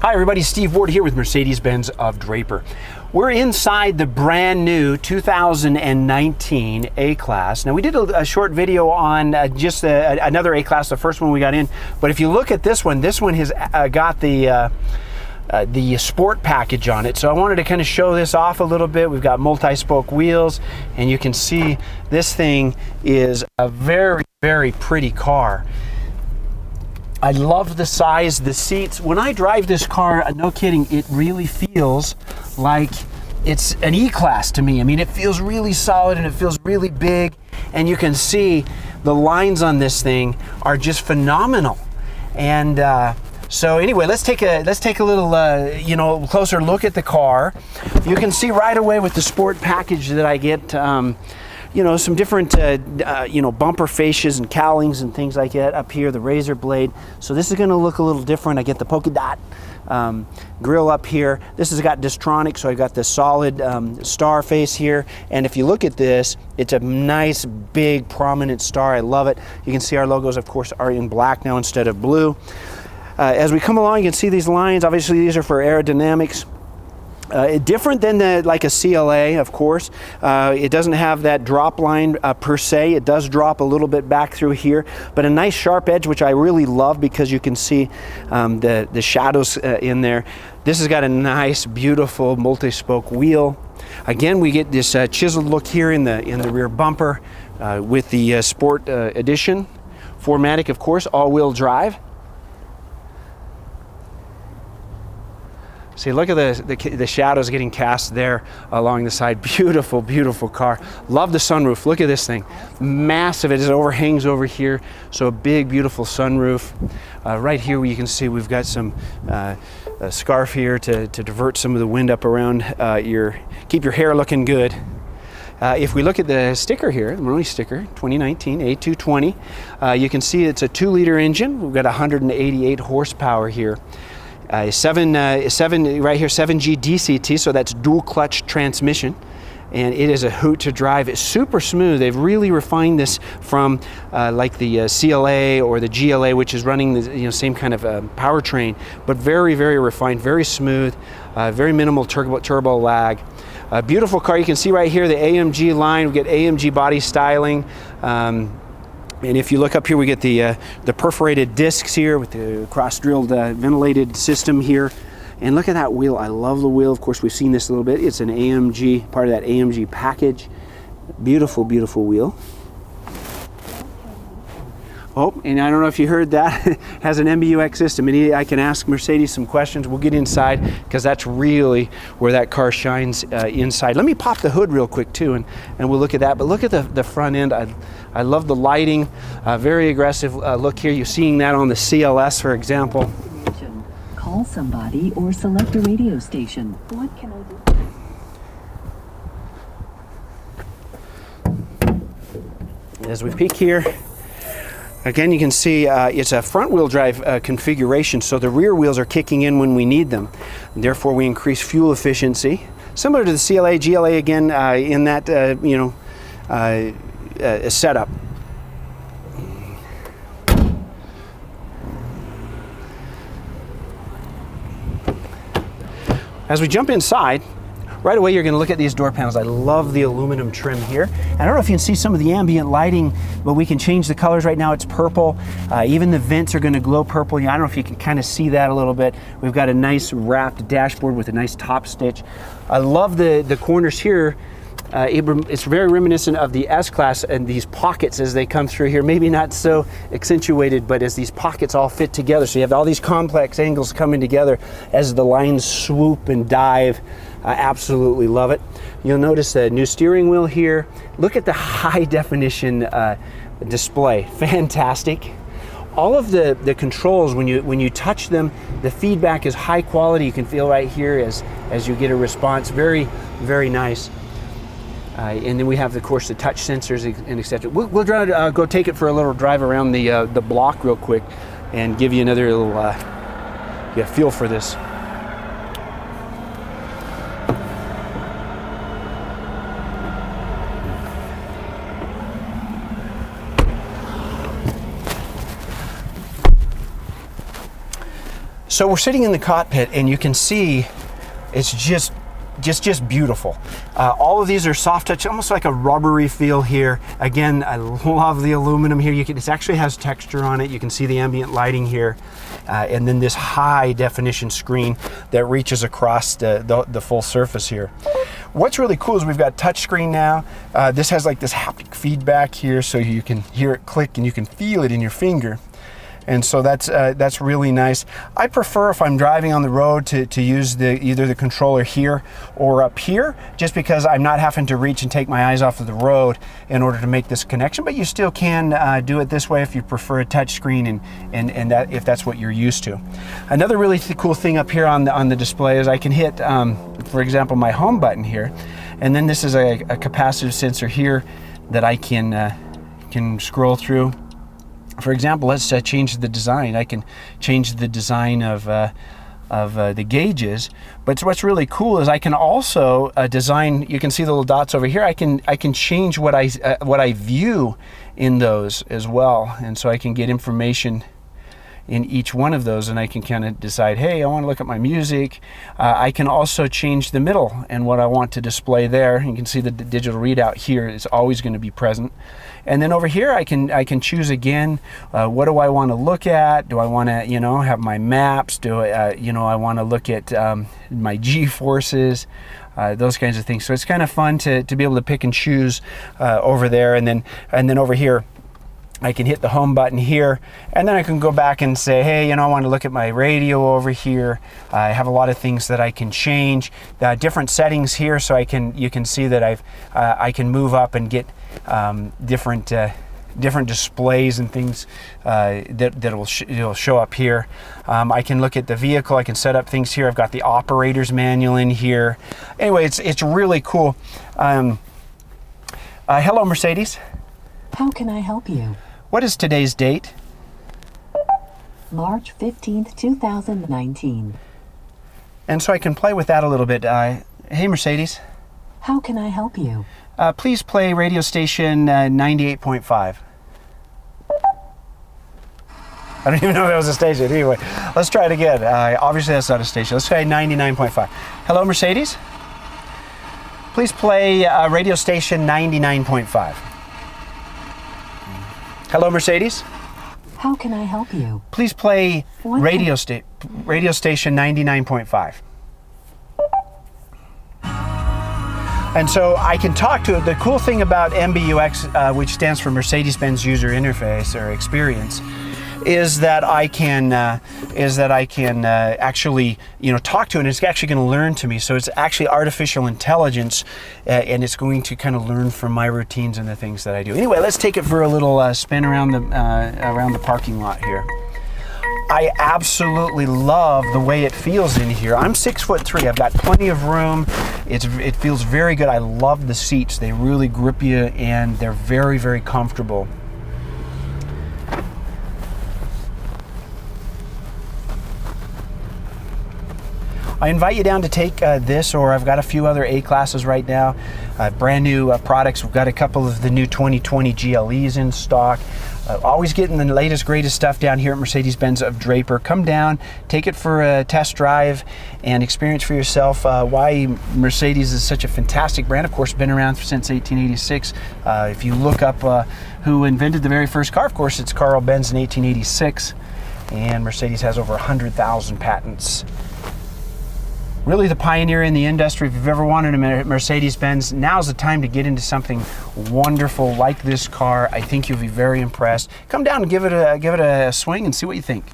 Hi everybody, Steve Ward here with Mercedes-Benz of Draper. We're inside the brand new 2019 A-Class. Now we did a short video on just another A-Class, the first one we got in, but if you look at this one has got the sport package on it. So I wanted to kind of show this off a little bit. We've got multi-spoke wheels, and you can see this thing is a very, very pretty car. I love the size, the seats. When I drive this car, no kidding, it really feels like it's an E-Class to me. I mean, it feels really solid and it feels really big, and you can see the lines on this thing are just phenomenal. And so anyway, let's take a little closer look at the car. You can see right away with the sport package that I get some different bumper fascias and cowlings and things like that up here, the razor blade. So this is going to look a little different. I get the polka dot grill up here. This has got Distronic, so I got the solid star face here. And if you look at this, it's a nice big prominent star. I love it. You can see our logos, of course, are in black now instead of blue. As we come along, you can see these lines. Obviously, these are for aerodynamics. Different than like a CLA, of course. It doesn't have that drop line per se. It does drop a little bit back through here, but a nice sharp edge, which I really love because you can see the shadows in there. This has got a nice, beautiful multi-spoke wheel. Again, we get this chiseled look here in the rear bumper with the Sport Edition. 4MATIC, of course, all-wheel drive. See, look at the shadows getting cast there along the side. Beautiful, beautiful car. Love the sunroof. Look at this thing. Massive. It overhangs over here. So a big, beautiful sunroof. Right here you can see we've got some scarf here to divert some of the wind up around keep your hair looking good. If we look at the sticker here, the Maroni sticker, 2019 A220, you can see it's a 2-liter engine. We've got 188 horsepower here. 7G DCT, so that's dual clutch transmission, and it is a hoot to drive. It's super smooth. They've really refined this from like the CLA or the GLA, which is running the same kind of powertrain, but very, very refined, very smooth, very minimal turbo lag. Beautiful car. You can see right here the AMG line. We get AMG Body Styling. And if you look up here, we get the perforated discs here with the cross-drilled ventilated system here. And look at that wheel. I love the wheel. Of course, we've seen this a little bit. It's an AMG, part of that AMG package. Beautiful, beautiful wheel. Oh, and I don't know if you heard that. It has an MBUX system. And I can ask Mercedes some questions. We'll get inside because that's really where that car shines inside. Let me pop the hood real quick too, and we'll look at that. But look at the front end. I love the lighting. Very aggressive look here. You're seeing that on the CLS, for example. Call somebody or select a radio station. What can I do? As we peek here, again, you can see it's a front-wheel drive configuration, so the rear wheels are kicking in when we need them. Therefore, we increase fuel efficiency. Similar to the CLA, GLA again in that setup. As we jump inside, right away you're going to look at these door panels. I love the aluminum trim here. And I don't know if you can see some of the ambient lighting, but we can change the colors. Right now it's purple. Even the vents are going to glow purple. I don't know if you can kind of see that a little bit. We've got a nice wrapped dashboard with a nice top stitch. I love the corners here. It's very reminiscent of the S-Class and these pockets as they come through here. Maybe not so accentuated, but as these pockets all fit together. So you have all these complex angles coming together as the lines swoop and dive. I absolutely love it. You'll notice the new steering wheel here. Look at the high definition display. Fantastic. All of the controls, when you touch them, the feedback is high quality. You can feel right here as you get a response. Very, very nice. And then we have, of course, the touch sensors and etc. We'll try to go take it for a little drive around the block real quick and give you another little feel for this. So we're sitting in the cockpit, and you can see it's just beautiful. All of these are soft touch, almost like a rubbery feel here. Again, I love the aluminum here. It actually has texture on it. You can see the ambient lighting here. And then this high definition screen that reaches across the full surface here. What's really cool is we've got touchscreen now. This has like this haptic feedback here, so you can hear it click and you can feel it in your finger. And so that's really nice. I prefer, if I'm driving on the road, to use either the controller here or up here, just because I'm not having to reach and take my eyes off of the road in order to make this connection. But you still can do it this way if you prefer a touch screen and that, if that's what you're used to. Another really cool thing up here on the display is I can hit, for example, my home button here, and then this is a capacitive sensor here that I can scroll through. For example, let's change the design. I can change the design of the gauges, but what's really cool is I can also design. You can see the little dots over here. I can change what I view in those as well, and so I can get information in each one of those, and I can kind of decide, hey, I want to look at my music. I can also change the middle and what I want to display there. You can see the digital readout here is always going to be present. And then over here, I can choose again. What do I want to look at? Do I want to, have my maps? Do I, I want to look at my G-forces, those kinds of things. So it's kind of fun to be able to pick and choose over there, and then over here, I can hit the home button here, and then I can go back and say, hey, I want to look at my radio over here. I have a lot of things that I can change. Different settings here, so you can see that I can move up and get different displays and things it'll show up here. I can look at the vehicle. I can set up things here. I've got the operator's manual in here. Anyway, it's really cool. Hello, Mercedes. How can I help you? What is today's date? March 15th, 2019. And so I can play with that a little bit. Hey, Mercedes. How can I help you? Please play radio station 98.5. I don't even know if that was a station. Anyway, let's try it again. Obviously, that's not a station. Let's try 99.5. Hello, Mercedes. Please play radio station 99.5. Hello, Mercedes. How can I help you? Please play radio station 99.5. And so I can talk to it. The cool thing about MBUX, which stands for Mercedes-Benz User Interface or Experience, is that I can actually talk to it, and it's actually going to learn to me. So it's actually artificial intelligence, and it's going to kind of learn from my routines and the things that I do. Anyway, let's take it for a little spin around the parking lot here. I absolutely love the way it feels in here. I'm 6'3". I've got plenty of room. It feels very good. I love the seats. They really grip you, and they're very, very comfortable. I invite you down to take this, or I've got a few other A-classes right now. Brand new products. We've got a couple of the new 2020 GLEs in stock. Always getting the latest, greatest stuff down here at Mercedes-Benz of Draper. Come down, take it for a test drive, and experience for yourself why Mercedes is such a fantastic brand. Of course, been around since 1886. If you look up who invented the very first car, of course, it's Carl Benz in 1886. And Mercedes has over 100,000 patents. Really the pioneer in the industry. If you've ever wanted a Mercedes-Benz, now's the time to get into something wonderful like this car. I think you'll be very impressed. Come down and give it a swing and see what you think.